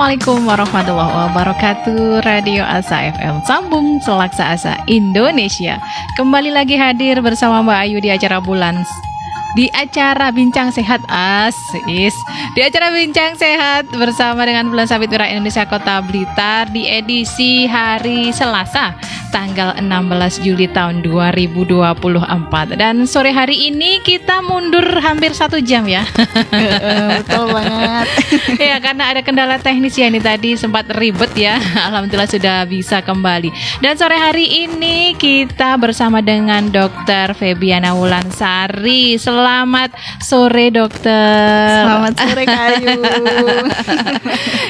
Assalamualaikum warahmatullahi wabarakatuh. Radio Asa FM Sambung Selaksa Asa Indonesia. Kembali lagi hadir bersama Mbak Ayu di acara Bincang Sehat Asis. Di acara Bincang Sehat bersama dengan Bulan Sabit Wira Indonesia Kota Blitar di edisi hari Selasa tanggal 16 Juli tahun 2024. Dan sore hari ini kita mundur hampir 1 jam ya. Betul banget. Ya, karena ada kendala teknis ya, ini tadi sempat ribet ya. Alhamdulillah sudah bisa kembali. Dan sore hari ini kita bersama dengan Dr. Febiana Wulansari. Selamat sore dokter. Selamat sore Kak Ayu.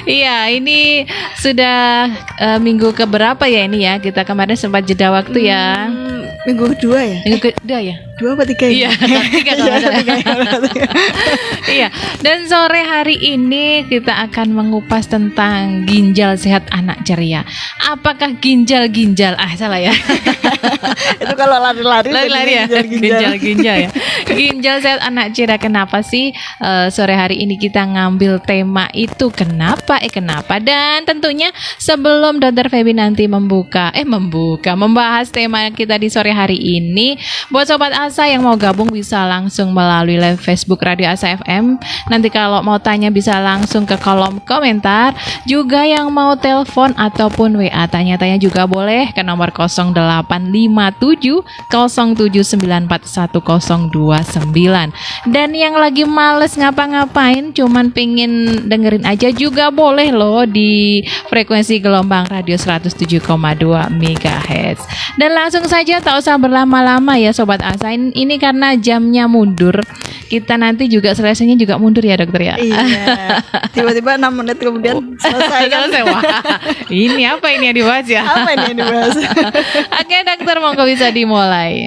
Iya, ini sudah minggu keberapa ya ini ya? Kita kemarin sempat jeda waktu ya. Minggu kedua ya? Minggu kedua ya? 2 apa 3 ya? Iya, 3 kalau ada. Iya, dan sore hari ini kita akan mengupas tentang ginjal sehat anak ceria. Apakah ginjal? Salah ya. Itu kalau lari-lari ya. Ginjal ya. Ginjal sehat anak ceria. Kenapa sih sore hari ini kita ngambil tema itu? Kenapa? Dan tentunya sebelum Dr. Febi nanti membahas tema kita di sore hari ini, buat sobat Asa yang mau gabung bisa langsung melalui live Facebook Radio Asa FM. Nanti kalau mau tanya bisa langsung ke kolom komentar. Juga yang mau telepon ataupun WA tanya-tanya juga boleh ke nomor 0857 07941029. Dan yang lagi males ngapa-ngapain cuman pengen dengerin aja juga boleh loh di frekuensi gelombang radio 107,2 MHz. Dan langsung saja tak usah berlama-lama ya Sobat Asa. Ini karena jamnya mundur, kita nanti juga selesainya juga mundur ya dokter ya. Iya. Tiba-tiba 6 menit kemudian selesai kan. Wah, ini apa ini yang dibahas ya? Apa ini yang dibahas? Oke dokter, monggo bisa dimulai.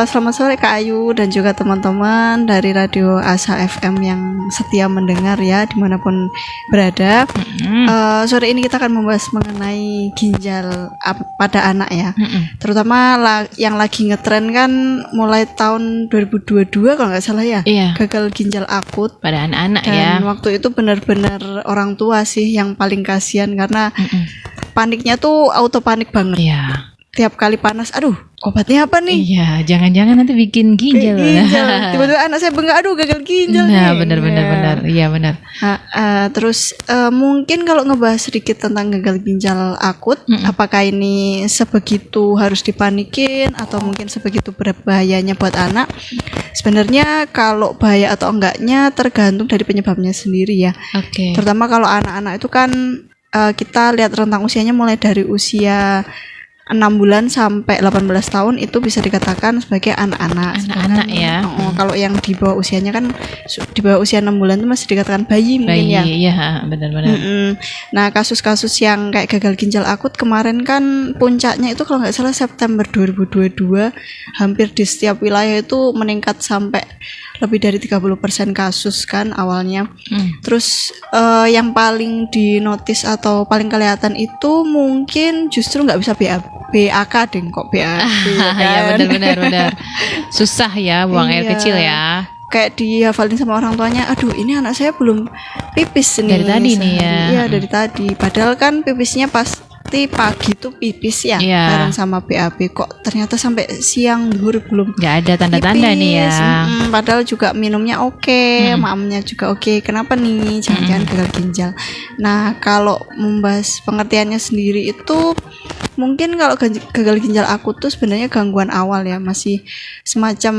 Selamat sore Kak Ayu dan juga teman-teman dari Radio Asa FM yang setia mendengar ya dimanapun berada. Sore ini kita akan membahas mengenai ginjal pada anak ya. Terutama yang lagi ngetren kan mulai tahun 2022 kalau nggak salah ya. Iya. Gagal ginjal akut pada anak-anak dan ya. waktu itu benar-benar orang tua sih yang paling kasihan karena paniknya tuh auto panik banget. Iya. Tiap kali panas, aduh obatnya apa nih? Iya, jangan-jangan nanti bikin ginjal. Tiba-tiba anak saya bengkak, aduh gagal ginjal nah, nih. benar. Iya benar. Terus mungkin kalau ngebahas sedikit tentang gagal ginjal akut, apakah ini sebegitu harus dipanikin atau mungkin sebegitu berbahayanya buat anak? Sebenarnya kalau bahaya atau enggaknya tergantung dari penyebabnya sendiri ya. Oke. Terutama kalau anak-anak itu kan kita lihat rentang usianya mulai dari usia 6 bulan sampai 18 tahun itu bisa dikatakan sebagai anak-anak ya. Kalau yang di bawah usianya kan di bawah usia 6 bulan itu masih dikatakan bayi mungkin ya. Iya, benar-benar. Nah, kasus-kasus yang kayak gagal ginjal akut kemarin kan puncaknya itu kalau nggak salah September 2022, hampir di setiap wilayah itu meningkat sampai lebih dari 30% kasus kan awalnya. Terus yang paling dinotis atau paling kelihatan itu mungkin justru nggak bisa BAK deh kok BAK. Ya benar. Susah ya buang air kecil ya. Kayak dihafalin sama orang tuanya, aduh ini anak saya belum pipis nih. Dari tadi nih ya. Iya dari tadi. Padahal kan pipisnya pagi tuh pipis ya, bareng sama BAB, kok ternyata sampai siang zuhur belum. Nggak ada tanda-tanda pipis. nih ya. Padahal juga minumnya oke, mamnya juga oke. Kenapa nih? Jangan-jangan gagal ginjal. Nah kalau membahas pengertiannya sendiri itu mungkin kalau gagal ginjal akut tuh sebenarnya gangguan awal ya, masih semacam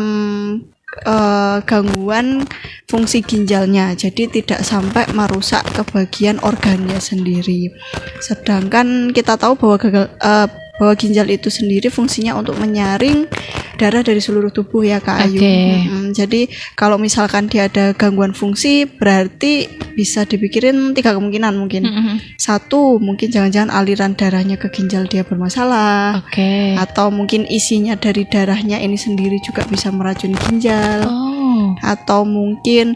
gangguan fungsi ginjalnya, jadi tidak sampai merusak ke bagian organnya sendiri. Sedangkan kita tahu bahwa bahwa ginjal itu sendiri fungsinya untuk menyaring darah dari seluruh tubuh ya Kak Ayu. Jadi kalau misalkan dia ada gangguan fungsi, berarti bisa dipikirin 3 kemungkinan mungkin. 1, mungkin jangan-jangan aliran darahnya ke ginjal dia bermasalah. Atau mungkin isinya dari darahnya ini sendiri juga bisa meracuni ginjal. atau mungkin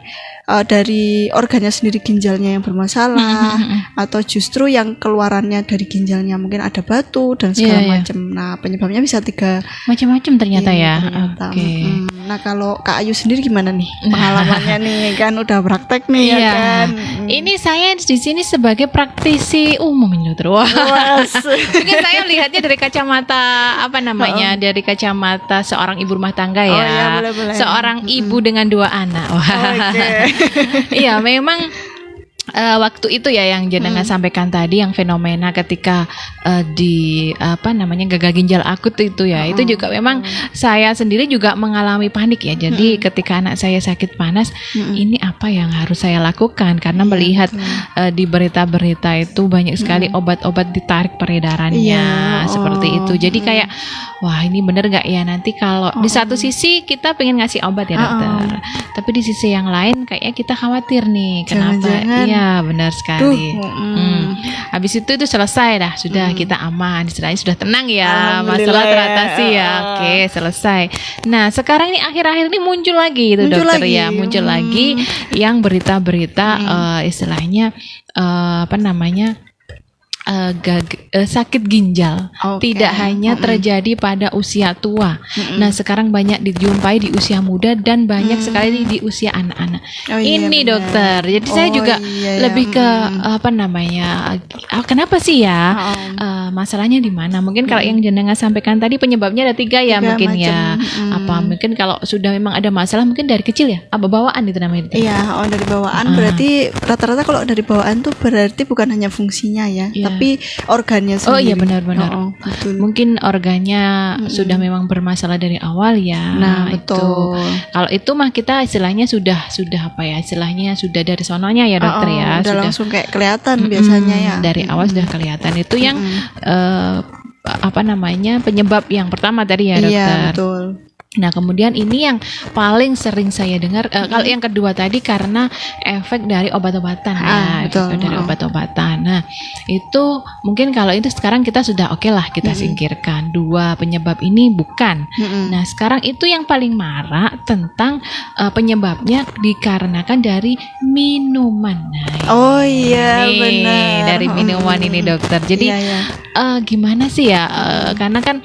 dari organnya sendiri ginjalnya yang bermasalah, atau justru yang keluarannya dari ginjalnya mungkin ada batu dan segala macam. Nah, penyebabnya bisa 3 macam-macam ternyata ya. ternyata. Oke. Nah, kalau Kak Ayu sendiri gimana nih pengalamannya nih, kan udah praktek nih ya kan. Ini saya di sini sebagai praktisi umum ini dokter. Wah. Mungkin saya lihatnya dari kacamata apa namanya? Dari kacamata seorang ibu rumah tangga ya. iya, boleh. Seorang ibu dengan 2 anak. Wah. Iya, memang waktu itu ya yang jenengan sampaikan tadi, yang fenomena ketika di apa namanya gagal ginjal akut itu ya, itu juga memang saya sendiri juga mengalami panik ya. Jadi ketika anak saya sakit panas, ini apa yang harus saya lakukan, karena melihat di berita-berita itu banyak sekali obat-obat ditarik peredarannya seperti itu. Jadi kayak wah, ini bener gak ya nanti kalau di satu sisi kita pengen ngasih obat ya dokter, tapi di sisi yang lain kayaknya kita khawatir nih kenapa. Iya, benar sekali. Habis itu selesai dah, sudah kita aman, istilahnya sudah tenang ya, masalah teratasi ya. Oke, selesai. Nah, sekarang ini akhir-akhir ini muncul lagi itu dokter ya, muncul lagi yang berita-berita istilahnya apa namanya sakit ginjal. Tidak hanya terjadi pada usia tua. Nah, sekarang banyak dijumpai di usia muda dan banyak sekali di usia anak-anak. Ini dokter. Jadi saya juga lebih ke apa namanya? Kenapa sih ya? Masalahnya di mana? Mungkin kalau yang jenengan sampaikan tadi penyebabnya ada 3 ya mungkin ya. Apa mungkin kalau sudah memang ada masalah mungkin dari kecil ya? Apa bawaan itu namanya? Iya, dari bawaan. Berarti rata-rata kalau dari bawaan tuh berarti bukan hanya fungsinya ya, tapi organnya sendiri. Oh iya, benar-benar. Mungkin organnya sudah memang bermasalah dari awal ya. Nah, betul. Kalau itu mah kita istilahnya sudah apa ya? Istilahnya sudah dari sononya ya dokter ya. Sudah langsung kayak kelihatan biasanya ya. Dari awal sudah kelihatan. Itu yang apa namanya? Penyebab yang pertama tadi ya dokter. Iya, betul. Nah, kemudian ini yang paling sering saya dengar. Kalau yang kedua tadi karena efek dari obat-obatan ya, efek dari obat-obatan. Nah, itu mungkin kalau itu sekarang kita sudah oke lah kita singkirkan. 2 penyebab ini bukan. Nah, sekarang itu yang paling marak tentang penyebabnya dikarenakan dari minuman. Nah, benar. Dari minuman ini dokter. Jadi gimana sih ya? Karena kan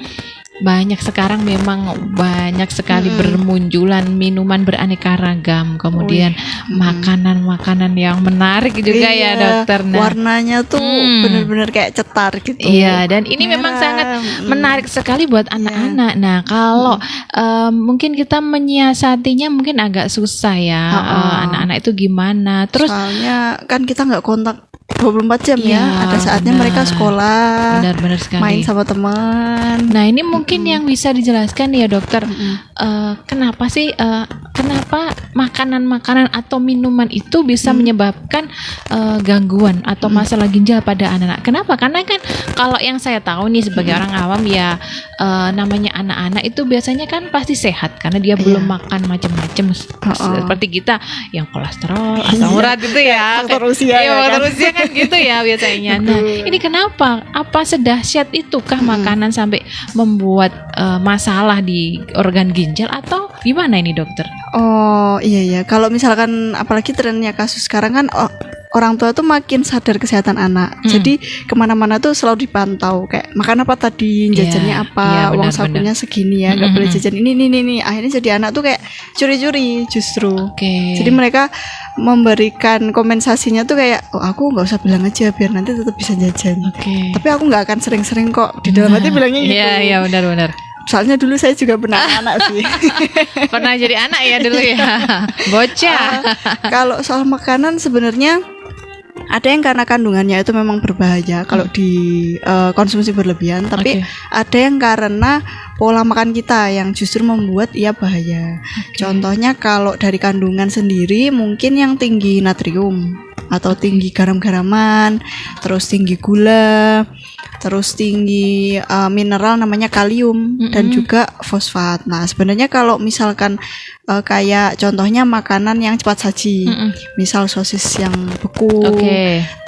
banyak sekarang memang banyak sekali bermunculan minuman beraneka ragam, kemudian makanan-makanan yang menarik juga ya dokter. Nah, warnanya tuh benar-benar kayak cetar gitu. Iya, dan ini memang sangat menarik sekali buat anak-anak. Nah, kalau mungkin kita menyiasatinya mungkin agak susah ya. Anak-anak itu gimana? Terus soalnya kan kita nggak kontak 24 jam ya. Ada saatnya mereka sekolah, benar sekali, main sama teman. Nah, ini mungkin yang bisa dijelaskan ya dokter, kenapa sih kenapa makanan-makanan atau minuman itu bisa menyebabkan gangguan atau masalah ginjal pada anak-anak? Kenapa? Karena kan kalau yang saya tahu nih sebagai orang awam ya, namanya anak-anak itu biasanya kan pasti sehat karena dia belum makan macam-macam seperti kita yang kolesterol, asam urat gitu ya. Faktor usia kan gitu ya biasanya. Nah, ini kenapa? Apa sedahsyat itukah makanan sampai membuat masalah di organ ginjal atau gimana ini dokter? Oh iya, kalau misalkan apalagi trennya kasus sekarang kan orang tua tuh makin sadar kesehatan anak. Jadi kemana-mana tuh selalu dipantau, kayak makan apa tadi, jajannya apa, uang sakunya segini ya, nggak boleh jajan ini. Akhirnya jadi anak tuh kayak curi-curi justru. Jadi mereka memberikan kompensasinya tuh kayak, aku nggak usah bilang aja biar nanti tetap bisa jajan. Tapi aku nggak akan sering-sering kok, di dalam hati bilangnya gitu. Iya, benar. Soalnya dulu saya juga pernah anak sih. Pernah jadi anak ya dulu ya. Bocah. Kalau soal makanan sebenarnya ada yang karena kandungannya itu memang berbahaya kalau dikonsumsi berlebihan, tapi ada yang karena pola makan kita yang justru membuat ia bahaya. Contohnya kalau dari kandungan sendiri mungkin yang tinggi natrium atau tinggi garam-garaman, terus tinggi gula, terus tinggi mineral namanya kalium dan juga fosfat. Nah, sebenarnya kalau misalkan kayak contohnya makanan yang cepat saji, misal sosis yang beku.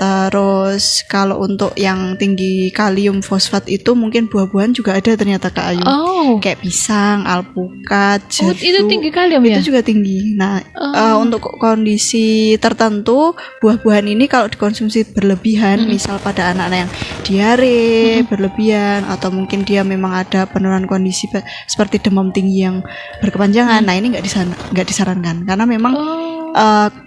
Terus kalau untuk yang tinggi kalium fosfat itu mungkin buah-buahan juga ada ternyata Kak Ayu. Kayak pisang, alpukat, jeruk. Itu tinggi kalium ya? Itu juga tinggi. Nah, untuk kondisi tertentu buah-buahan ini kalau dikonsumsi berlebihan, misal pada anak-anak yang diare berlebihan atau mungkin dia memang ada penurunan kondisi seperti demam tinggi yang berkepanjangan. Nah, ini nggak disarankan karena memang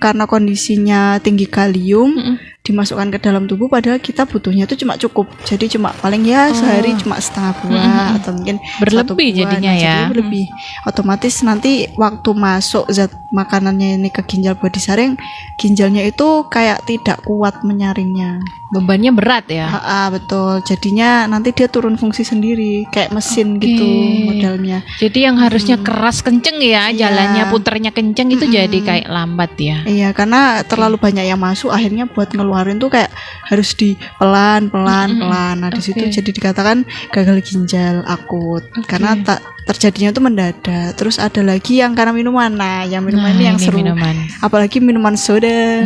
karena kondisinya tinggi kalium dimasukkan ke dalam tubuh, padahal kita butuhnya itu cuma cukup, jadi cuma paling ya sehari cuma setengah buah atau mungkin berlebih jadinya ya. Jadi berlebih, otomatis nanti waktu masuk zat makanannya ini ke ginjal buat disaring, ginjalnya itu kayak tidak kuat menyaringnya, bebannya berat ya. Betul, jadinya nanti dia turun fungsi sendiri kayak mesin gitu modelnya. Jadi yang harusnya keras kenceng ya, jalannya puternya kenceng itu jadi kayak lambat ya. Iya, karena terlalu banyak yang masuk, akhirnya buat ngeluarin tuh kayak harus di pelan. Nah, di situ jadi dikatakan gagal ginjal akut karena terjadinya itu mendadak. Terus ada lagi yang karena minuman. Nah, yang minuman ini yang seru. Apalagi minuman soda.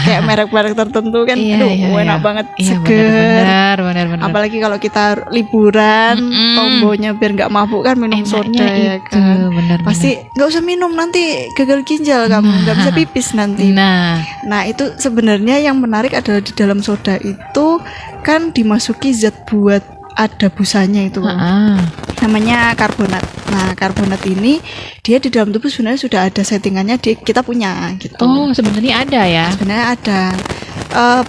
Kayak merek-merek tertentu kan, enak banget, seger. Benar. Apalagi kalau kita liburan, tombonya biar nggak mabuk kan minum soda ya kan. Pasti nggak usah minum, nanti gagal ginjal kamu, nggak bisa pipis nanti. Nah, itu sebenarnya yang menarik adalah di dalam soda itu kan dimasuki zat buat ada busanya itu namanya karbonat. Nah, karbonat ini dia di dalam tubuh sebenarnya sudah ada settingannya, kita punya gitu. Sebenarnya ada ya. Sebenarnya ada.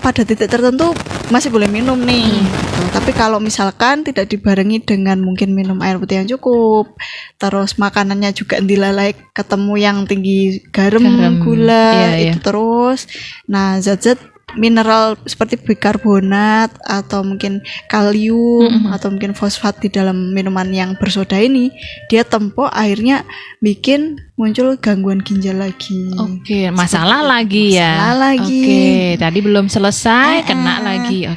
Pada titik tertentu masih boleh minum nih gitu. Tapi kalau misalkan tidak dibarengi dengan mungkin minum air putih yang cukup, terus makanannya juga dilalai ketemu yang tinggi garam. Gula itu terus, nah zat-zat mineral seperti bikarbonat atau mungkin kalium atau mungkin fosfat di dalam minuman yang bersoda ini, dia tempo akhirnya bikin muncul gangguan ginjal lagi. Masalah lagi ya. Tadi belum selesai kena lagi.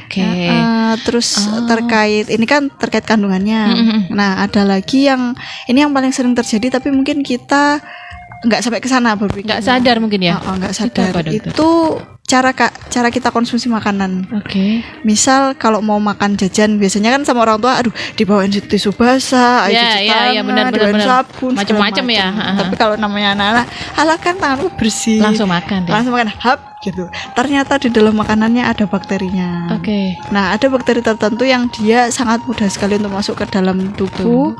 Terus terkait ini kan terkait kandungannya. Nah, ada lagi yang ini yang paling sering terjadi tapi mungkin kita nggak sampai ke sana berpikir. Nggak sadar mungkin ya. Nggak sadar. Itu cara kita konsumsi makanan. Misal kalau mau makan jajan biasanya kan sama orang tua, dibawain tisu basah, cuci tangan, benar. sabun, macam-macam ya. Tapi kalau namanya anak-anak, kan tanganku bersih. Langsung makan hap gitu. Ternyata di dalam makanannya ada bakterinya. Nah, ada bakteri tertentu yang dia sangat mudah sekali untuk masuk ke dalam tubuh.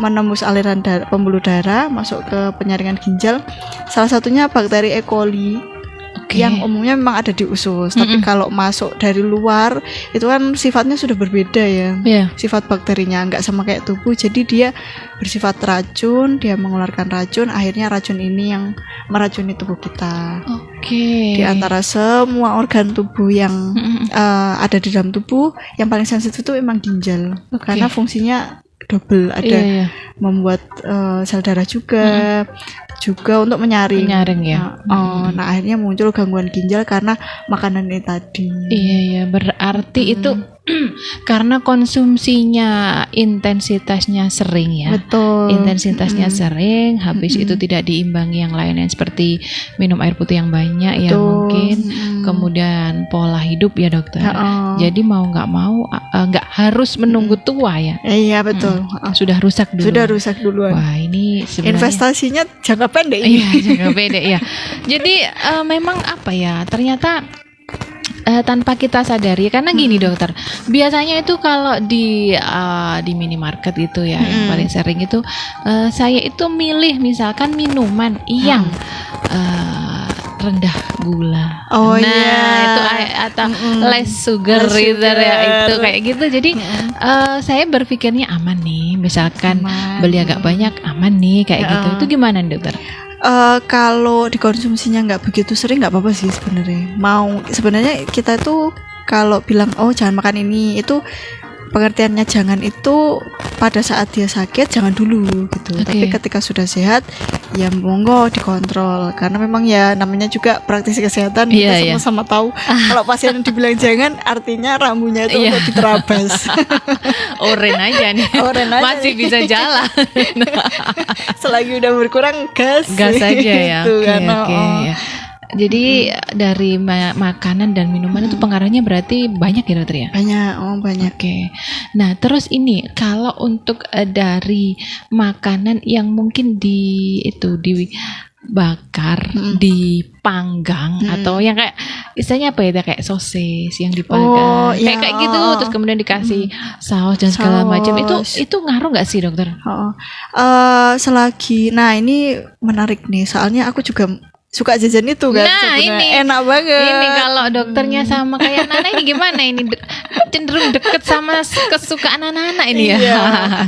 Menembus aliran pembuluh darah, masuk ke penyaringan ginjal. Salah satunya bakteri E. coli. Yang umumnya memang ada di usus, tapi kalau masuk dari luar itu kan sifatnya sudah berbeda ya. Sifat bakterinya nggak sama kayak tubuh, jadi dia bersifat racun, dia mengeluarkan racun, akhirnya racun ini yang meracuni tubuh kita. Di antara semua organ tubuh yang ada di dalam tubuh, yang paling sensitif itu memang ginjal, karena fungsinya double, ada membuat sel darah juga untuk menyaring ya. Nah, akhirnya muncul gangguan ginjal karena makanan ini tadi. Berarti itu karena konsumsinya intensitasnya sering ya. Intensitasnya sering, habis itu tidak diimbangi yang lainnya seperti minum air putih yang banyak ya mungkin. Kemudian pola hidup ya dokter. Jadi mau nggak mau nggak harus menunggu tua ya. Iya betul. Sudah rusak duluan. Wah, ini sebenarnya investasinya jangka pendek. Jangka pendek ya. Jadi memang apa ya? Ternyata tanpa kita sadari, karena gini dokter, biasanya itu kalau di minimarket itu ya yang paling sering itu saya itu milih misalkan minuman yang rendah gula. Itu atau less sugar gitu ya, itu kayak gitu. Jadi saya berpikirnya aman nih, misalkan beli agak banyak aman nih kayak gitu. Itu gimana dokter? Kalau dikonsumsinya nggak begitu sering nggak apa-apa sih sebenarnya. Sebenarnya kita tuh kalau bilang jangan makan ini, itu pengertiannya jangan itu pada saat dia sakit jangan dulu gitu. Oke. Tapi ketika sudah sehat ya monggo dikontrol, karena memang ya namanya juga praktisi kesehatan, Iya, kita sama-sama tahu kalau pasien dibilang jangan artinya rambunya itu Iya. untuk diterabas. Oren aja nih. Oren aja Masih nih. bisa jalan. Selagi udah berkurang gas. Gas aja ya. Gitu Oke, kan. oke, ya. Jadi dari makanan dan minuman itu pengaruhnya berarti banyak ya dokter ya? Banyak. Oke. Nah, terus ini kalau untuk dari makanan yang mungkin dibakar, dipanggang atau yang kayak istilahnya apa ya, kayak sosis yang dipanggang, Oh, iya. kayak gitu, terus kemudian dikasih saus dan segala macam, itu ngaruh nggak sih dokter? Selagi, nah ini menarik nih, soalnya aku juga suka jajan itu kan. Nah, sebenarnya. ini enak banget. Ini kalau dokternya sama kayak Nana ini gimana ini cenderung deket sama kesukaan anak-anak ini ya. Iya,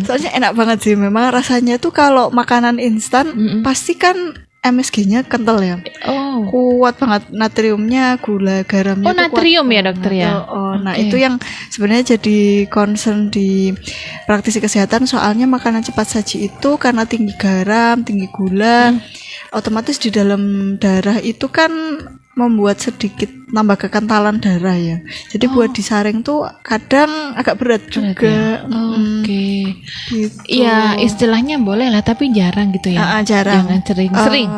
soalnya enak banget sih. Memang rasanya tuh kalau makanan instan pasti kan MSG-nya kental ya. Oh. Kuat banget natriumnya, gula, garamnya. Oh, tuh kuat natrium ya banget. dokter ya. Nah Oke. itu yang sebenarnya jadi concern di praktisi kesehatan, soalnya makanan cepat saji itu karena tinggi garam, tinggi gula, otomatis di dalam darah itu kan membuat sedikit nambah kekentalan darah ya. Jadi buat disaring tuh kadang agak berat juga. Oke. Gitu. Iya, istilahnya boleh lah, tapi jarang gitu ya. Jarang. Jangan sering-sering.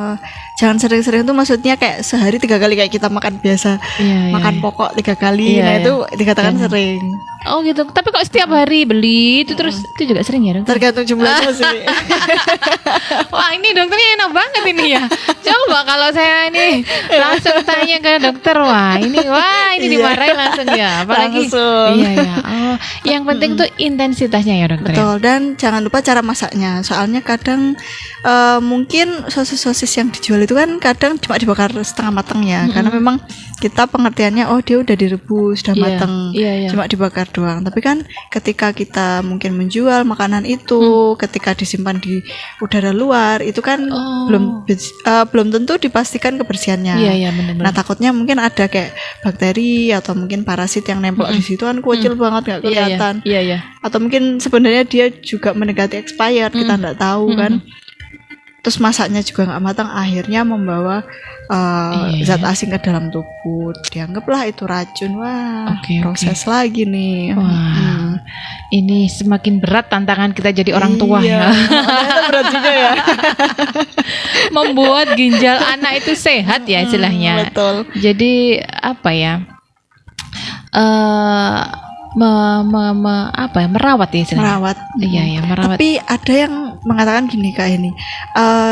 Jangan sering-sering tuh maksudnya kayak sehari 3 kali kayak kita makan biasa. Iya, Makan iya. pokok 3 kali. Iya, Nah iya. itu dikatakan sering. Oh gitu. Tapi kok setiap hari beli itu terus itu juga sering ya dokter? Tergantung jumlahnya sih. Wah, ini dokternya enak banget ini ya. Coba kalau saya ini langsung tanya ke dokter, wah ini Iya. dimarahin langsung ya. Apalagi Langsung. iya ya. Oh, yang penting tuh intensitasnya ya dokter. Ya? Betul, dan jangan lupa cara masaknya. Soalnya kadang mungkin sosis-sosis yang dijual itu kan kadang cuma dibakar setengah matang ya. Karena memang kita pengertiannya oh dia udah direbus, sudah Iya, matang. iya. Cuma dibakar doang. Tapi kan ketika kita mungkin menjual makanan itu, ketika disimpan di udara luar, itu kan belum tentu dipastikan kebersihannya. Iya, iya, benar-benar. Nah, takutnya mungkin ada kayak bakteri atau mungkin parasit yang nempel di situ kan kecil banget nggak kelihatan. Iya, iya. Atau mungkin sebenarnya dia juga mendekati expired, kita nggak tahu kan. Terus masaknya juga nggak matang, akhirnya membawa zat asing ke dalam tubuh. Dianggaplah itu racun. Wah, Oke, proses lagi nih. Wah, ini semakin berat tantangan kita jadi orang tua Iya, ya. ternyata berat juga ya. Membuat ginjal anak itu sehat ya istilahnya. Betul. Jadi apa ya? Merawat ya istilahnya. Merawat. Iya ya, merawat. Tapi ada yang mengatakan gini Kak ini,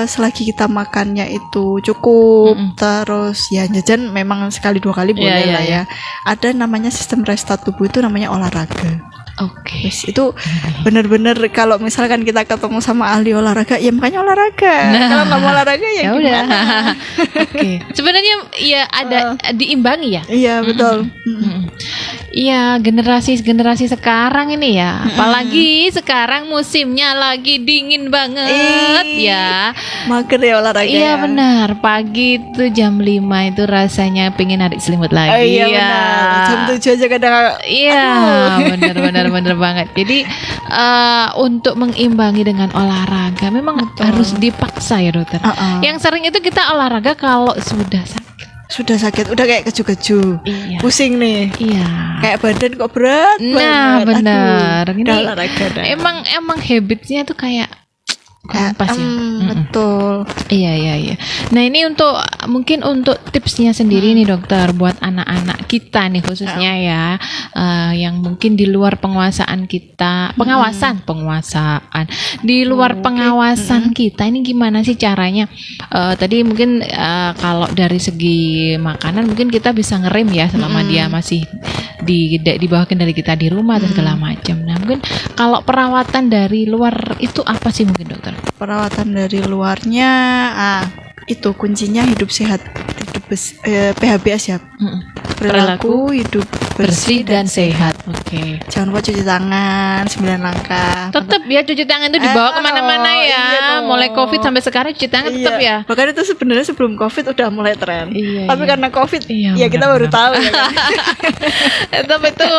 selagi kita makannya itu cukup, terus ya jajan memang sekali 2 kali boleh Iya, lah iya, ya. Ada namanya sistem restart tubuh, itu namanya olahraga. Oke. Yes, itu benar-benar kalau misalkan kita ketemu sama ahli olahraga, ya makanya olahraga. Kalau nggak mau olahraga ya Ya udah. gimana? Oke. Sebenarnya ya ada diimbangi ya. Iya betul. Iya, generasi sekarang ini ya. Apalagi sekarang musimnya lagi dingin banget ya. Mager ya olahraga. Iya ya. benar. Pagi itu jam 5 itu rasanya pengen narik selimut lagi. Iya benar. Jam 7 aja kadang. Iya, benar banget. Jadi untuk mengimbangi dengan olahraga memang harus dipaksa ya dokter. Yang sering itu kita olahraga kalau sudah sakit, udah kayak keju-keju, Iya. pusing nih, Iya. kayak badan kok berat Nah, banget. benar. Aduh, Ini udah olahraga dah. emang habitsnya tuh kayak kurang pas ya. Betul. Iya. Nah ini mungkin untuk tipsnya sendiri nih dokter buat anak-anak kita nih khususnya ya, yang mungkin di luar penguasaan kita, penguasaan di luar pengawasan kita, ini gimana sih caranya? Tadi mungkin kalau dari segi makanan mungkin kita bisa ngerem ya selama dia masih di bawah kendali kita di rumah dan segala macam. Nah mungkin kalau perawatan dari luar itu apa sih mungkin dokter? Perawatan dari luarnya, itu kuncinya hidup sehat, PHBS ya. Perilaku hidup bersih dan sehat. Oke. Jangan lupa cuci tangan 9 langkah. Tetap ya cuci tangan itu dibawa kemana-mana ya. Iya dong. Mulai COVID sampai sekarang cuci tangan tetap ya. Bahkan itu sebenarnya sebelum COVID udah mulai tren. Iya, Tapi iya. karena COVID, Iya, ya kita baru benar-benar. tahu ya kan. Tetap itu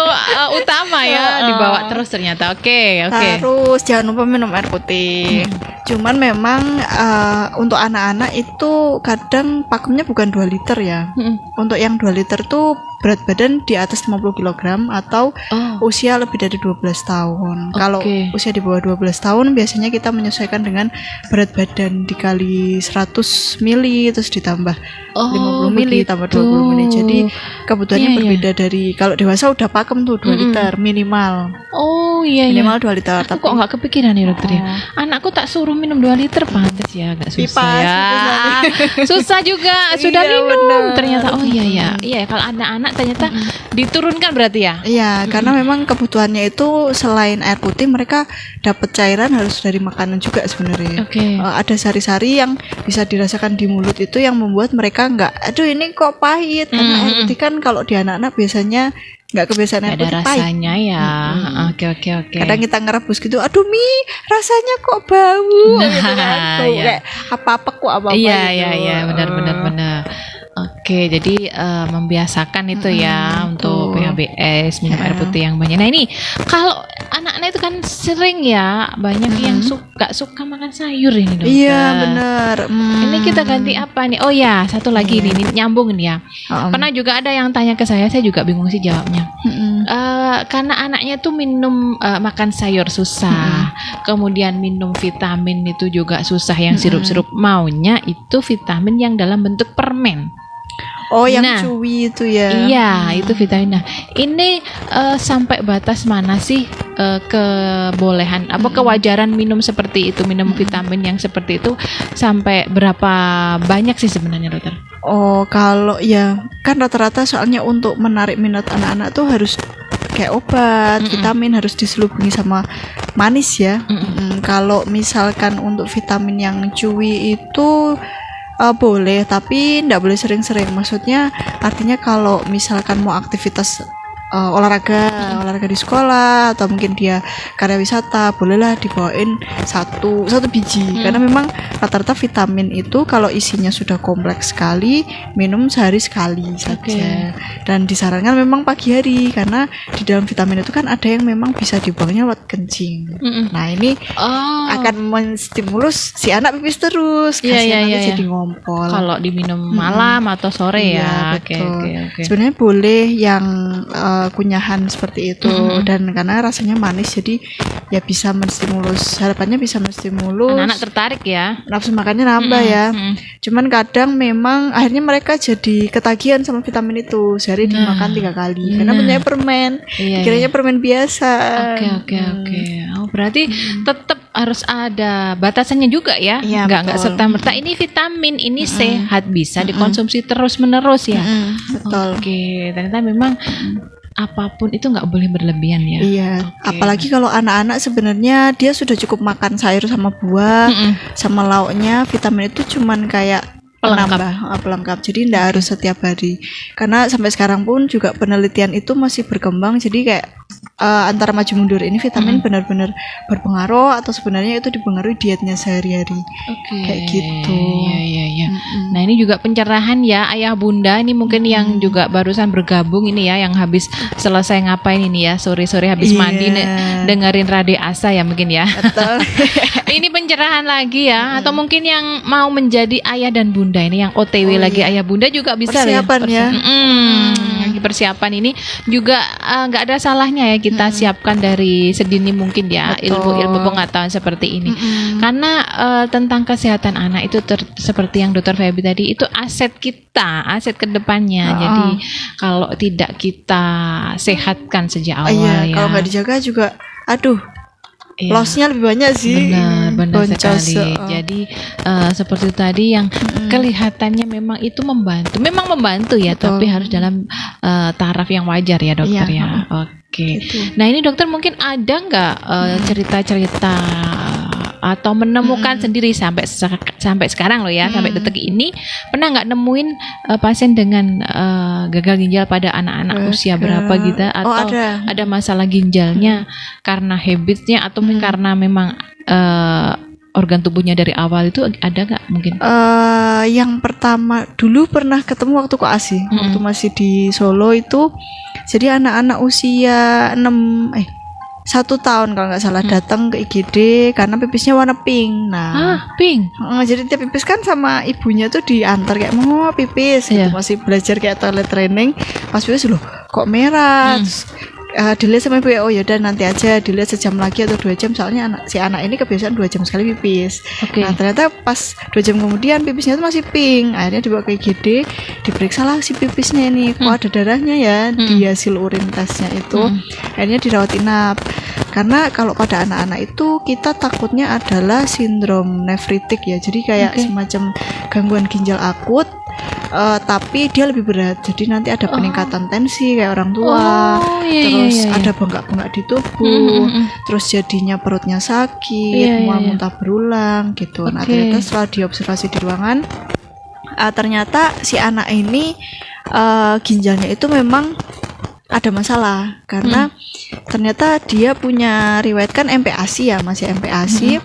utama ya, dibawa terus ternyata. Oke. Terus jangan lupa minum air putih. Cuman memang untuk anak-anak itu kadang pakemnya bukan 2 liter ya. Untuk yang 2 liter tuh berat badan di atas 50 kg atau usia lebih dari 12 tahun. Kalau usia di bawah 12 tahun biasanya kita menyesuaikan dengan berat badan dikali 100 mili terus ditambah 50 mili tambah 20 mili. Jadi kebutuhannya Iya, berbeda dari kalau dewasa udah pakem tuh 2 liter minimal. Oh iya. Minimal 2 liter. Aku kok nggak kepikiran nih dokter ya. Anakku tak suruh minum 2 liter pantas ya, agak susah Pipas, ya. Susah juga, sudah Iya, minum bener. ternyata. Oh iya. Iya kalau anak-anak ternyata diturunkan berarti ya. Iya, karena memang kebutuhannya itu selain air putih mereka dapat cairan harus dari makanan juga sebenarnya. Oke. Ada sari-sari yang bisa dirasakan di mulut itu yang membuat mereka nggak, aduh ini kok pahit. Karena air putih kan kalau di anak-anak biasanya nggak kebiasaan air Ada putih pahit. rasanya ya. Oke. Kadang kita ngerebus gitu, aduh mie rasanya kok bau gitu kan. Bau Iya. kayak apa-apa kok apa-apa Iya, gitu. benar. Oke, jadi membiasakan itu ya untuk PHBS minum air putih yang banyak. Nah ini kalau anak-anak itu kan sering ya banyak yang suka makan sayur ini dokter. Iya, benar. Ini kita ganti apa nih? Oh ya, satu lagi nih nyambung nih ya. Pernah juga ada yang tanya ke saya juga bingung sih jawabnya. Karena anaknya tuh minum makan sayur susah, kemudian minum vitamin itu juga susah yang sirup-sirup, maunya itu vitamin yang dalam bentuk permen. Oh, yang Nah, chewy itu ya. Iya, itu vitamin. Nah, ini sampai batas mana sih kebolehan apa kewajaran minum seperti itu, minum vitamin yang seperti itu sampai berapa banyak sih sebenarnya dokter? Oh, kalau ya kan rata-rata soalnya untuk menarik minat anak-anak tuh harus kayak obat, vitamin harus diselubungi sama manis ya. Kalau misalkan untuk vitamin yang chewy itu boleh, tapi nggak boleh sering-sering. Maksudnya artinya kalau misalkan mau aktivitas olahraga di sekolah atau mungkin dia karya wisata, bolehlah dibawain satu biji. Karena memang rata-rata vitamin itu kalau isinya sudah kompleks sekali, minum sehari sekali saja. Dan disarankan memang pagi hari karena di dalam vitamin itu kan ada yang memang bisa dibuangnya lewat kencing. Nah ini akan menstimulus si anak pipis terus, kasihan nanti jadi ngompol. Kalau diminum malam atau sore ya. Oke. Sebenarnya boleh yang kunyahan seperti itu dan karena rasanya manis jadi ya bisa menstimulus, harapannya bisa menstimulus anak tertarik ya, nafsu makannya nambah ya. Cuman kadang memang akhirnya mereka jadi ketagihan sama vitamin itu, sehari dimakan 3 kali karena punya permen, kiranya permen biasa. Oke. Oh, berarti tetap harus ada batasannya juga ya, nggak serta-merta ini vitamin ini sehat bisa dikonsumsi terus-menerus ya. Betul. Oke, ternyata memang apapun itu nggak boleh berlebihan ya. Iya, apalagi kalau anak-anak sebenarnya dia sudah cukup makan sayur sama buah, sama lauknya, vitamin itu cuman kayak pelengkap. Jadi tidak harus setiap hari. Karena sampai sekarang pun juga penelitian itu masih berkembang. Jadi kayak antara maju mundur ini vitamin benar-benar berpengaruh atau sebenarnya itu dipengaruhi dietnya sehari-hari. Kayak gitu. Iya. Nah ini juga pencerahan ya ayah bunda ini mungkin yang juga barusan bergabung ini ya, yang habis selesai ngapain ini ya, sore-sore habis mandi dengerin Radio Asa ya mungkin ya. Betul. Ini pencerahan lagi ya, atau mungkin yang mau menjadi ayah dan bunda ini yang OTW lagi ayah bunda juga bisa persiapan ya. Persiapan ini juga nggak ada salahnya ya kita siapkan dari sedini mungkin ya. Betul. Ilmu pengetahuan seperti ini karena tentang kesehatan anak itu seperti yang Dokter Feby tadi itu aset kita, aset kedepannya. Jadi kalau tidak kita sehatkan sejak awal ya, kalau nggak dijaga juga aduh lossnya lebih banyak sih. Benar sekali. Jadi seperti tadi yang kelihatannya memang itu membantu ya. Betul. Tapi harus dalam taraf yang wajar ya dokter ya. Oke. Gitu. Nah ini dokter mungkin ada nggak cerita-cerita atau menemukan sendiri sampai sekarang loh ya, sampai detik ini pernah nggak nemuin pasien dengan gagal ginjal pada anak-anak usia berapa gitu, atau ada masalah ginjalnya karena habitnya atau mungkin karena memang organ tubuhnya dari awal itu, ada nggak mungkin? Yang pertama dulu pernah ketemu waktu koas sih, waktu masih di Solo itu. Jadi anak-anak usia 1 tahun kalau nggak salah datang ke IGD karena pipisnya warna pink. Nah, pink. Jadi dia pipis kan sama ibunya tuh diantar kayak mau pipis gitu, masih belajar kayak toilet training. Pas pipis loh kok merah. Terus, dilihat sama ibu, oh yaudah nanti aja dilihat sejam lagi atau 2 jam, soalnya si anak ini kebiasaan 2 jam sekali pipis. Nah ternyata pas 2 jam kemudian pipisnya itu masih pink. Akhirnya dibawa ke IGD, diperiksa lah si pipisnya ini, kok ada darahnya ya di hasil urin tesnya itu. Akhirnya dirawat inap. Karena kalau pada anak-anak itu kita takutnya adalah sindrom nefritik ya, jadi kayak semacam gangguan ginjal akut. Tapi dia lebih berat, jadi nanti ada peningkatan tensi kayak orang tua, terus ada bengkak-bengkak di tubuh, terus jadinya perutnya sakit, mual-muntah berulang gitu. Nah ternyata setelah diobservasi di ruangan, ternyata si anak ini ginjalnya itu memang ada masalah karena ternyata dia punya riwayat kan MPASI ya, masih MPASI,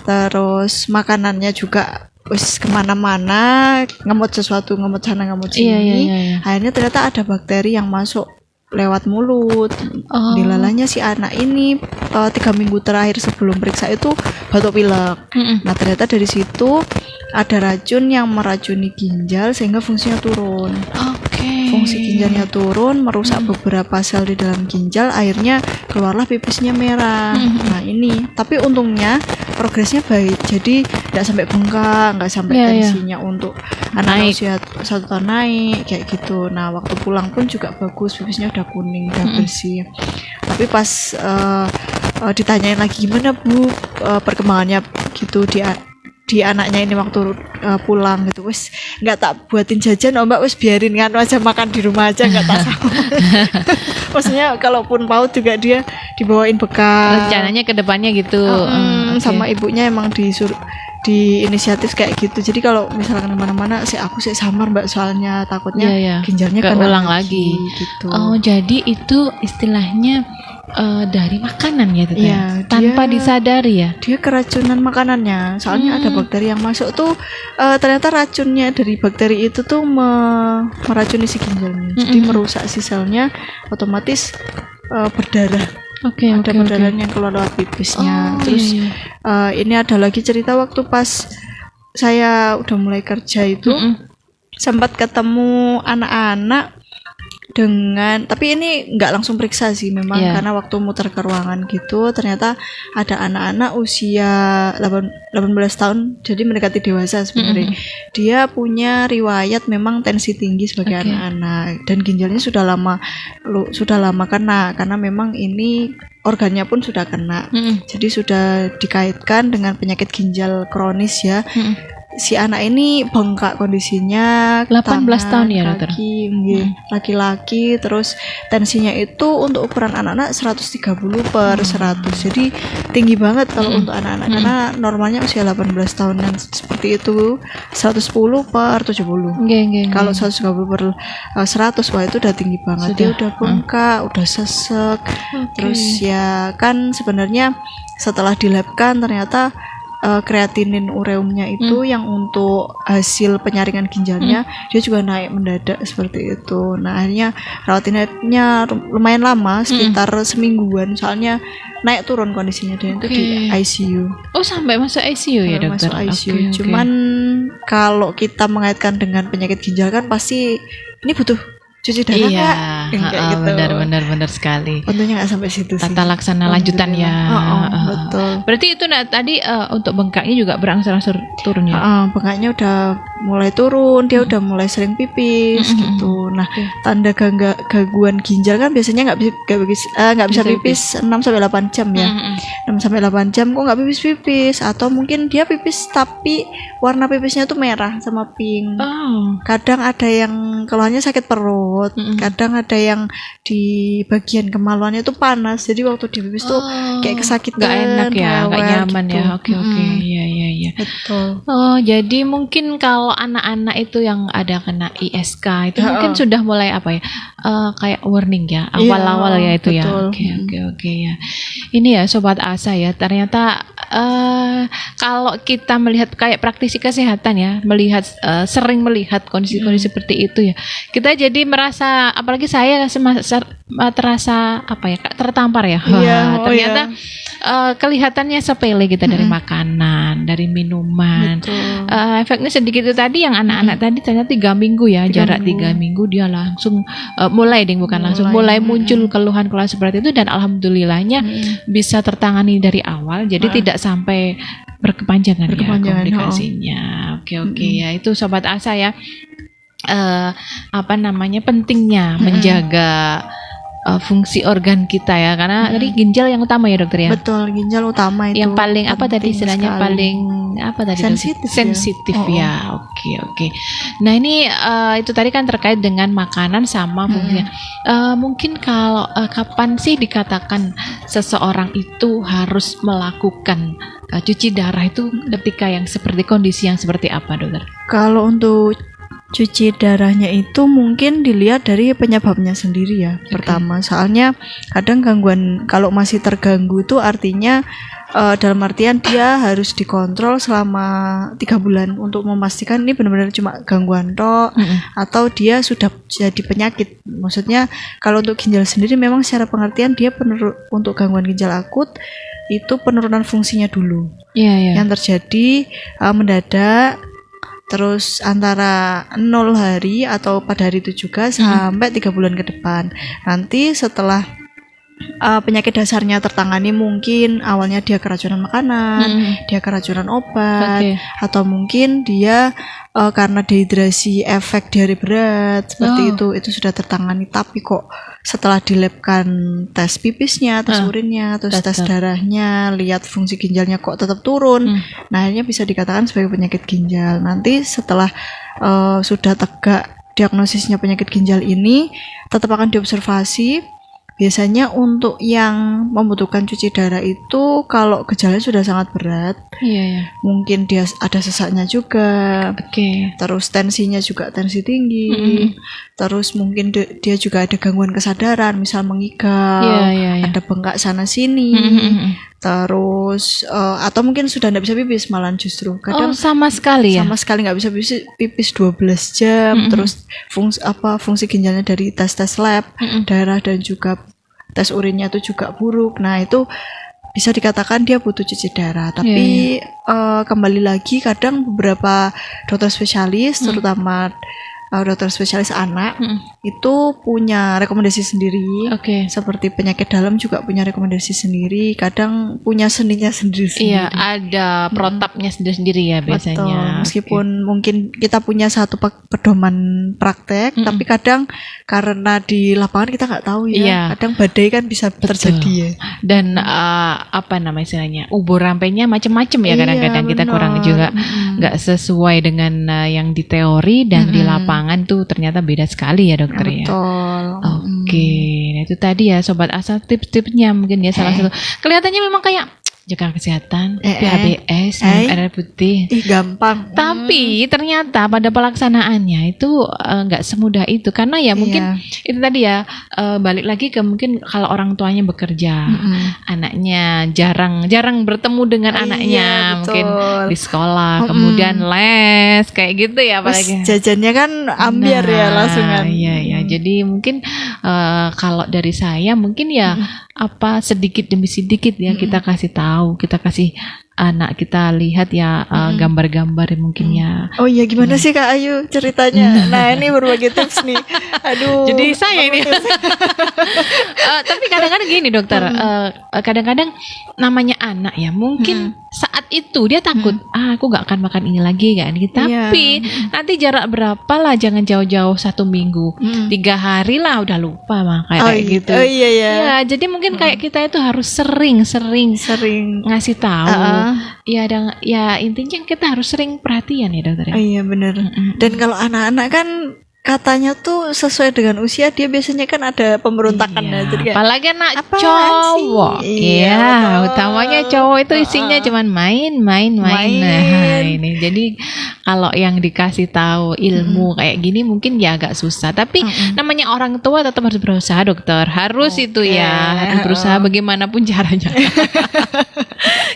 terus makanannya juga wis kemana-mana, ngemut sesuatu, ngemut sana ngemut sini. Akhirnya ternyata ada bakteri yang masuk lewat mulut. Dilalanya si anak ini 3 minggu terakhir sebelum periksa itu batuk pilek. Nah ternyata dari situ ada racun yang meracuni ginjal sehingga fungsinya turun. Fungsi ginjalnya turun, merusak beberapa sel di dalam ginjal, akhirnya keluarlah pipisnya merah. Nah ini, tapi untungnya progresnya baik, jadi nggak sampai bengkak, nggak sampai tensinya untuk anak usia 1 tahun naik kayak gitu. Nah waktu pulang pun juga bagus, pipisnya udah kuning, udah bersih. Tapi pas ditanyain lagi gimana Bu perkembangannya gitu di anaknya ini waktu pulang gitu, wis nggak tak buatin jajan Mbak, wis biarin kan aja makan di rumah aja, nggak tak sama. Maksudnya kalaupun PAUD juga dia dibawain bekal. Rencananya ke depannya gitu. Sama ibunya emang disuruh di inisiatif kayak gitu. Jadi kalau misalkan kemana-mana aku samar Mbak, soalnya takutnya ginjalnya keulang lagi gitu. Jadi itu istilahnya dari makanan ya Tete? Tanpa disadari ya? Dia keracunan makanannya. Soalnya ada bakteri yang masuk tuh, ternyata racunnya dari bakteri itu tuh meracuni si ginjalnya. Jadi merusak si selnya, otomatis berdarah. Ada perdarahan yang keluar lewat pipisnya. Terus ini ada lagi cerita waktu pas saya udah mulai kerja itu, sempat ketemu anak-anak dengan, tapi ini nggak langsung periksa sih memang, karena waktu muter ke ruangan gitu ternyata ada anak-anak usia 18 tahun, jadi mendekati dewasa sebenarnya. Dia punya riwayat memang tensi tinggi sebagai anak-anak, dan ginjalnya sudah lama kena, karena memang ini organnya pun sudah kena. Jadi sudah dikaitkan dengan penyakit ginjal kronis ya. Si anak ini bengkak kondisinya, 18 tahun ya dokter? Laki-laki, terus tensinya itu untuk ukuran anak-anak 130/100, jadi tinggi banget kalau untuk anak-anak, karena normalnya usia 18 tahunan seperti itu 110/70. Kalau 130/100 wah itu udah tinggi banget. Dia udah bengkak, udah sesek. Terus ya kan sebenarnya setelah dilabkan ternyata kreatinin ureumnya itu yang untuk hasil penyaringan ginjalnya dia juga naik mendadak seperti itu. Nah akhirnya rawat inapnya lumayan lama, sekitar semingguan, soalnya naik turun kondisinya, dan itu di ICU. Sampai masuk ICU ya dokter? Masuk ICU. Cuman kalau kita mengaitkan dengan penyakit ginjal kan pasti ini butuh cuci darah gitu. Benar sekali. Untungnya nggak sampai situ sih. Tata laksana lanjutan ya. Betul. Berarti itu tadi untuk bengkaknya juga berangsur-angsur turun ya? Bengkaknya udah mulai turun, dia udah mulai sering pipis gitu. Nah, tanda gangguan ginjal kan biasanya nggak bisa pipis 6-8 jam ya. 6-8 jam kok nggak pipis, atau mungkin dia pipis tapi warna pipisnya tuh merah sama pink. Kadang ada yang keluhannya sakit perut. perut. Kadang ada yang di bagian kemaluannya tuh panas. Jadi waktu dipipis tuh kayak kesakitan, nggak enak ya, nggak rewel nyaman gitu. ya. Oke, iya, iya, iya. Betul. Oh, jadi mungkin kalau anak-anak itu yang ada kena ISK itu mungkin sudah mulai apa ya? Kayak warning ya, awal-awal ya itu betul. ya. Oke ya. Ini ya Sobat Asa ya, ternyata kalau kita melihat kayak praktisi kesehatan ya, sering melihat kondisi-kondisi seperti itu ya, kita jadi merasa, apalagi saya terasa apa ya, tertampar ya. Wah, ternyata kelihatannya sepele gitu dari makanan, dari minuman. Efeknya sedikit itu tadi yang anak-anak tadi ternyata 3 minggu ya, jarak 3 minggu dia langsung mulai muncul keluhan-keluhan seperti itu, dan alhamdulillahnya bisa tertangani dari awal, jadi tidak sampai berkepanjangan ya komplikasinya. Oke ya, itu Sobat Asa ya, pentingnya menjaga fungsi organ kita ya, karena tadi ginjal yang utama ya dokter ya. Betul, ginjal utama itu. Yang paling apa tadi istilahnya sekali. Paling apa tadi? Sensitif ya. Oke. Nah ini itu tadi kan terkait dengan makanan sama fungsinya. Mungkin kalau kapan sih dikatakan seseorang itu harus melakukan cuci darah itu ketika yang seperti kondisi yang seperti apa dokter? Kalau untuk cuci darahnya itu mungkin dilihat dari penyebabnya sendiri ya. Pertama, soalnya kadang gangguan kalau masih terganggu itu artinya dalam artian dia harus dikontrol selama 3 bulan untuk memastikan ini benar-benar cuma gangguan tok atau dia sudah jadi penyakit. Maksudnya kalau untuk ginjal sendiri memang secara pengertian dia untuk gangguan ginjal akut itu penurunan fungsinya dulu. Yang terjadi mendadak, terus antara 0 hari atau pada hari itu juga sampai 3 bulan ke depan. Nanti setelah penyakit dasarnya tertangani, mungkin awalnya dia keracunan makanan, dia keracunan obat, atau mungkin dia karena dehidrasi efek diare berat seperti itu sudah tertangani. Tapi kok setelah dilabkan tes pipisnya, tes urinnya, terus tes darahnya, lihat fungsi ginjalnya kok tetap turun, nah akhirnya bisa dikatakan sebagai penyakit ginjal. Nanti setelah sudah tegak diagnosisnya penyakit ginjal ini, tetap akan diobservasi. Biasanya untuk yang membutuhkan cuci darah itu kalau gejalanya sudah sangat berat, mungkin dia ada sesaknya juga, terus tensinya juga tensi tinggi, terus mungkin dia juga ada gangguan kesadaran, misal mengigau, ada bengkak sana sini, terus atau mungkin sudah tidak bisa pipis malahan justru. Kadang sama sekali nggak bisa pipis 12 jam, terus fungsi ginjalnya dari tes lab, darah dan juga tes urinnya itu juga buruk. Nah itu bisa dikatakan dia butuh cuci darah. Tapi kembali lagi kadang beberapa dokter spesialis, terutama dokter spesialis anak itu punya rekomendasi sendiri. Seperti penyakit dalam juga punya rekomendasi sendiri. Kadang punya seninya sendiri. Iya, ada protapnya sendiri-sendiri ya biasanya. Betul. Meskipun mungkin kita punya satu pedoman praktek, tapi kadang karena di lapangan kita nggak tahu ya. Kadang badai kan bisa terjadi ya. Dan istilahnya ubur rampenya macam-macam ya, kadang-kadang kita kurang juga nggak sesuai dengan yang di teori dan di lapangan tuh ternyata beda sekali ya dokter ya. Betul. Nah itu tadi ya Sobat Asa tips-tipsnya mungkin ya salah satu. Kelihatannya memang kayak jaga kesehatan, PABS, air putih, gampang. Tapi ternyata pada pelaksanaannya itu nggak semudah itu, karena ya mungkin itu tadi ya balik lagi ke mungkin kalau orang tuanya bekerja, anaknya jarang bertemu dengan anaknya, mungkin di sekolah, kemudian les kayak gitu ya, apalagi jajannya kan ambiar ya langsungan. Iya, jadi mungkin kalau dari saya mungkin ya sedikit demi sedikit ya kita kasih tahu, kita kasih anak kita lihat ya gambar-gambar mungkin ya. Oh iya, gimana sih Kak Ayu ceritanya? Nah ini berbagi tips nih. Aduh. Jadi saya ini. Tapi kadang-kadang gini dokter, kadang-kadang namanya anak ya mungkin saat itu dia takut, aku gak akan makan ini lagi kan. Tapi nanti jarak berapa lah, jangan jauh-jauh 1 minggu, 3 hari lah udah lupa kayak gitu. Oh iya. Ya, jadi mungkin kayak kita itu harus sering ngasih tahu. Ya intinya kita harus sering perhatian ya dokter ya. Iya benar. Dan kalau anak-anak kan katanya tuh sesuai dengan usia dia biasanya kan ada pemberontakan Iya, jadi kayak, apalagi anak apaan cowok. sih? Iya, Iya, betul. utamanya cowok itu isinya cuman main. Main. Nah, ini jadi kalau yang dikasih tahu ilmu kayak gini mungkin ya agak susah. Tapi namanya orang tua tetap harus berusaha, dokter. Harus itu ya, harus berusaha bagaimanapun caranya.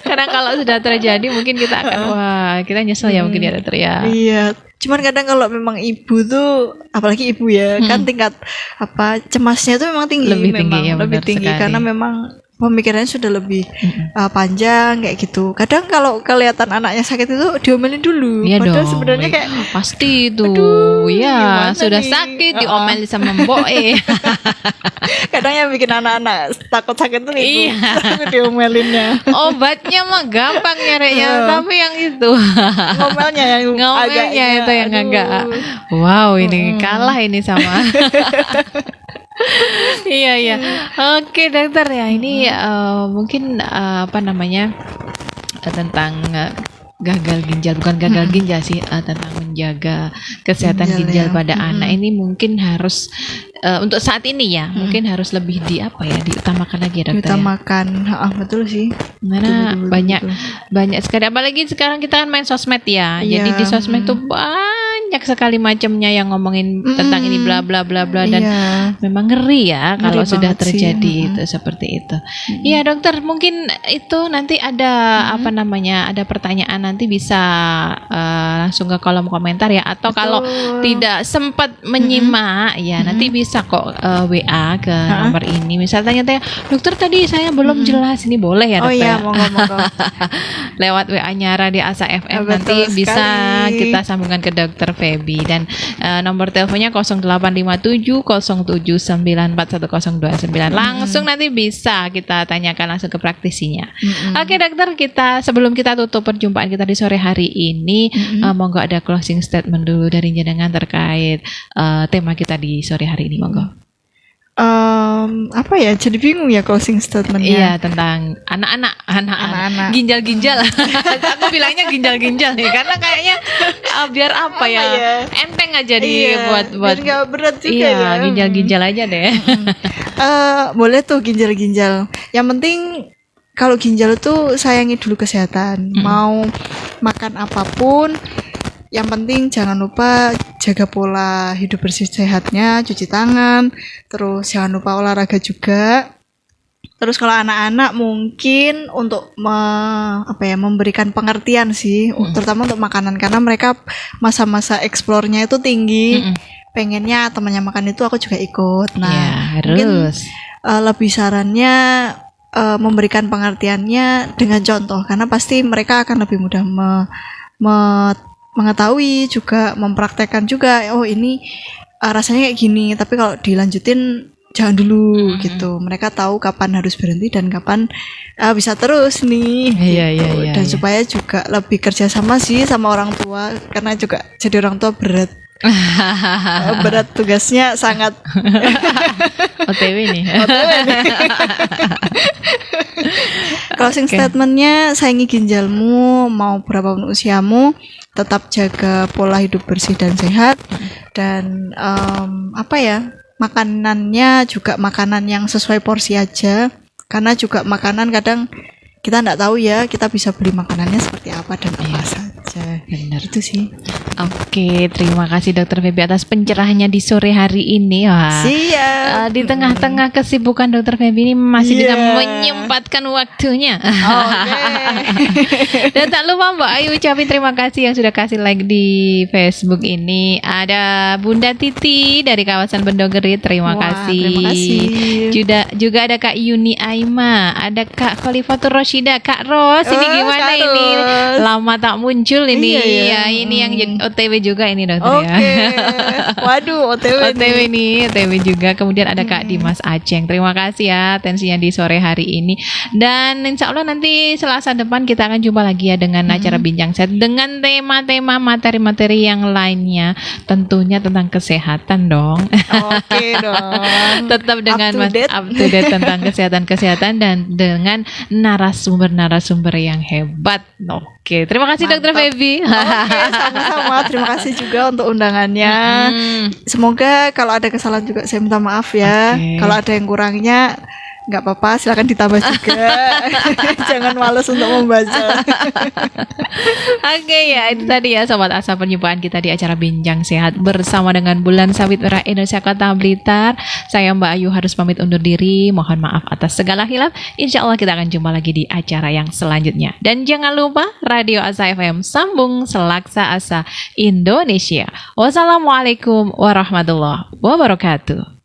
Karena kalau sudah terjadi mungkin kita akan wah, kita nyesel ya mungkin ya, dokter ya. Iya, cuman kadang kalau memang ibu tuh, apalagi ibu ya, kan tingkat apa cemasnya tuh memang tinggi, Lebih tinggi, memang ya, lebih benar tinggi sekali. karena memang pemikirannya sudah lebih panjang kayak gitu. Kadang kalau kelihatan anaknya sakit itu diomelin dulu, Iya padahal dong. sebenarnya kayak pasti itu. gimana Ya, sudah nih? sakit diomeli sama mbok kadang yang bikin anak-anak takut sakit tuh itu, Iya. takut diomelinnya. Obatnya mah gampang nyarinya, tapi yang itu Ngomelnya yang ngomelnya agaknya, itu yang aduh. agak wow, ini kalah ini sama iya. Oke, dokter ya, ini mungkin apa namanya tentang gagal ginjal, bukan gagal ginjal sih, tentang menjaga kesehatan ginjal ya. pada anak ini mungkin harus untuk saat ini ya mungkin harus lebih diutamakan lagi ya, dokter. Diutamakan, betul sih. Karena Betul, banyak sekali, apalagi sekarang kita kan main sosmed ya. Iya. Jadi di sosmed tuh banyak sekali macamnya yang ngomongin tentang ini bla bla bla bla, dan Iya. memang ngeri ya kalau Ngeri sudah banget sih. terjadi itu seperti itu. Iya, dokter, mungkin itu nanti ada apa namanya, ada pertanyaan nanti bisa langsung ke kolom komentar ya, atau kalau tidak sempat menyimak ya nanti bisa kok WA ke nomor ini. Misal tanya-tanya, dokter tadi saya belum jelas, ini boleh ya, Oh dokter? iya, Ya? monggo. Lewat WA-nya Radio Asa FM Betul nanti bisa sekali. kita sambungkan ke Dokter Feby, dan nomor teleponnya 0857 07941029. Langsung nanti bisa kita tanyakan langsung ke praktisinya. Oke, dokter, sebelum kita tutup perjumpaan kita di sore hari ini, monggo ada closing statement dulu dari jenengan terkait tema kita di sore hari ini, monggo. Apa ya? Jadi bingung ya closing statementnya. Iya, tentang anak-anak ginjal-ginjal. Aku bilangnya ginjal-ginjal nih karena kayaknya biar apa ya? Enteng aja buat biar nggak berat juga ya. Ginjal-ginjal aja deh. Boleh tuh ginjal-ginjal. Yang penting kalau ginjal tuh sayangi dulu kesehatan. Mau makan apapun, yang penting jangan lupa jaga pola hidup bersih sehatnya, cuci tangan, terus jangan lupa olahraga juga. Terus kalau anak-anak mungkin untuk memberikan pengertian sih, terutama untuk makanan, karena mereka masa-masa eksplornya itu tinggi. Pengennya temannya makan itu aku juga ikut. Nah, Ya, mungkin harus. lebih sarannya memberikan pengertiannya dengan contoh, karena pasti mereka akan lebih mudah mengetahui juga, mempraktekkan juga. Oh, ini rasanya kayak gini, tapi kalau dilanjutin jangan dulu gitu. Mereka tahu kapan harus berhenti dan kapan bisa terus nih. Iya. Dan supaya juga lebih kerjasama sih sama orang tua, karena juga jadi orang tua berat. Berat tugasnya sangat. OTW nih. Closing statementnya, sayangi ginjalmu, mau berapapun usiamu, tetap jaga pola hidup bersih dan sehat, dan makanannya juga makanan yang sesuai porsi aja, karena juga makanan kadang kita nggak tahu ya, kita bisa beli makanannya seperti apa dan apa saja. Benar. Itu sih. Oke, terima kasih Dokter Feby atas pencerahannya di sore hari ini. Wah, Siap. di tengah-tengah kesibukan Dokter Feby ini masih bisa menyempatkan waktunya. Dan tak lupa Mbak Ayu ucapin terima kasih yang sudah kasih like di Facebook ini. Ada Bunda Titi dari kawasan Bendogeri, terima kasih. Terima kasih. Juga ada Kak Yuni Aima, ada Kak Khalifatur Rosyida, Kak Ros. Ini gimana Kak ini? Ros. Lama tak muncul ini. Iya, ya. Ya, ini yang OTW juga ini, dokter Oke. ya. Waduh, OTW nih. OTW juga. Kemudian ada Kak Dimas Aceng. Terima kasih ya atensinya di sore hari ini. Dan insya Allah nanti Selasa depan kita akan jumpa lagi ya dengan acara Bincang Sehat dengan tema-tema materi-materi yang lainnya. Tentunya tentang kesehatan dong. Oke dong. Tetap dengan Up to date. tentang kesehatan dan dengan narasumber yang hebat. Oke, terima kasih Dokter Mantap. Feby. Oke, sama-sama. Terima kasih juga untuk undangannya. Semoga kalau ada kesalahan juga saya minta maaf ya. Oke. Kalau ada yang kurangnya nggak apa-apa, silakan ditambah juga. Jangan males untuk membaca. Oke ya, itu tadi ya Sobat Asa perjumpaan kita di acara Bincang Sehat bersama dengan Bulan Sabit Merah Indonesia Kota Blitar. Saya Mbak Ayu harus pamit undur diri. Mohon maaf atas segala hilaf. Insya Allah kita akan jumpa lagi di acara yang selanjutnya. Dan jangan lupa Radio Asa FM sambung Selaksa Asa Indonesia. Wassalamualaikum warahmatullahi wabarakatuh.